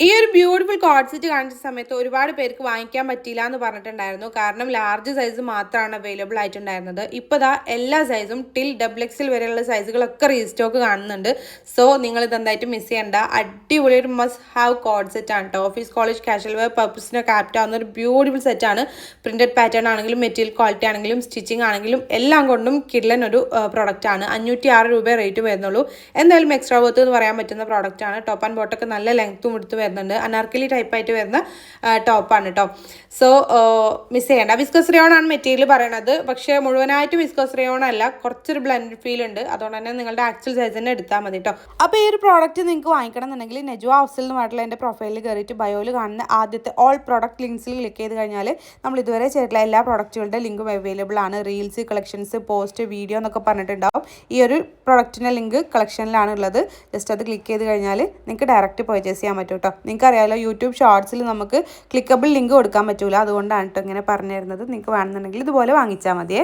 ഈ ഒരു beautiful code set കാണിച്ച സമയത്ത് ഒരുപാട് പേർക്ക് വാങ്ങിക്കാൻ പറ്റിയില്ല എന്ന് പറഞ്ഞിട്ടുണ്ടായിരുന്നു. കാരണം ലാർജ് സൈസ് മാത്രമാണ് അവൈലബിൾ ആയിട്ടുണ്ടായിരുന്നത്. ഇപ്പോൾ ദാ എല്ലാ സൈസും ടിൽ ഡബിൾ എക്സിൽ വരെയുള്ള സൈസുകളൊക്കെ റീസ്റ്റോക്ക് കാണുന്നുണ്ട്. സോ നിങ്ങൾ ഇതെന്തായിട്ട് മിസ് ചെയ്യേണ്ട. അടിപൊളി ഒരു മസ്റ്റ് ഹാവ് കോഡ് സെറ്റ് ആണ് കേട്ടോ. ഓഫീസ് കോളേജ് കാഷ്വൽ വെയർ പർപ്പസിനൊക്കെ ആപ്റ്റ് ആവുന്ന ഒരു ബ്യൂട്ടിഫുൾ സെറ്റാണ്. പ്രിന്റഡ് പാറ്റേൺ ആണെങ്കിലും മെറ്റീരിയൽ ക്വാളിറ്റി ആണെങ്കിലും സ്റ്റിച്ചിങ് ആണെങ്കിലും എല്ലാം കൊണ്ടും കിഡ്ലൻ ഒരു പ്രൊഡക്റ്റ് ആണ്. 506 രൂപ റേറ്റ് വരുന്നുള്ളൂ. എന്തായാലും എക്സ്ട്രാ വർത്ത് എന്ന് പറയാൻ പറ്റുന്ന പ്രോഡക്റ്റ് ആണ്. ടോപ്പ് ആൻഡ് ബോട്ടൊക്കെ നല്ല ലെങ്ത്തും എടുത്ത് വരുന്നുണ്ട്. അനാർക്കലി ടൈപ്പായിട്ട് വരുന്ന ടോപ്പാണ് കേട്ടോ. സോ മിസ് ചെയ്യേണ്ട. വിസ്കസ് റയോൺ ആണ് മെറ്റീരിയൽ പറയണത്. പക്ഷേ മുഴുവനായിട്ട് വിസ്കസ് റയോൺ അല്ല, കുറച്ചൊരു ബ്ലെൻഡ് ഫീൽ ഉണ്ട്. അതുകൊണ്ട് തന്നെ നിങ്ങളുടെ ആക്ച്വൽ സൈസ് തന്നെ എടുത്താൽ മതി കേട്ടോ. അപ്പോൾ ഈ ഒരു പ്രോഡക്റ്റ് നിങ്ങൾക്ക് വാങ്ങിക്കണം എന്നുണ്ടെങ്കിൽ നെജുവ ഹൗസിൽ എന്ന് പറഞ്ഞിട്ടുള്ള എൻ്റെ പ്രൊഫൈലിൽ കയറിയിട്ട് ബയോയിൽ കാണുന്ന ആദ്യത്തെ ഓൾ പ്രോഡക്റ്റ് ലിങ്ക്സിൽ ക്ലിക്ക് ചെയ്ത് കഴിഞ്ഞാൽ നമ്മൾ ഇതുവരെ ചെയ്തിട്ടുള്ള എല്ലാ പ്രോഡക്റ്റുകളുടെ ലിങ്കും അവൈലബിൾ ആണ്. റീൽസ്, കളക്ഷൻസ്, പോസ്റ്റ്, വീഡിയോ എന്നൊക്കെ പറഞ്ഞിട്ടുണ്ടാവും. ഈ ഒരു പ്രൊഡക്റ്റിൻ്റെ ലിങ്ക് കളക്ഷനിലാണ് ഉള്ളത്. ജസ്റ്റ് അത് ക്ലിക്ക് ചെയ്ത് കഴിഞ്ഞാൽ നിങ്ങൾക്ക് ഡയറക്റ്റ് പർച്ചേസ് ചെയ്യാൻ പറ്റും കേട്ടോ. നിങ്ങൾക്ക് അറിയാമല്ലോ, യൂട്യൂബ് ഷോർട്സിൽ നമുക്ക് ക്ലിക്കബിൾ ലിങ്ക് കൊടുക്കാൻ പറ്റില്ല. അതുകൊണ്ടാണ് കേട്ടോ ഇങ്ങനെ പറഞ്ഞു തരുന്നത്. നിങ്ങൾക്ക് വേണമെന്നുണ്ടെങ്കിൽ ഇതുപോലെ വാങ്ങിച്ചാൽ മതിയേ.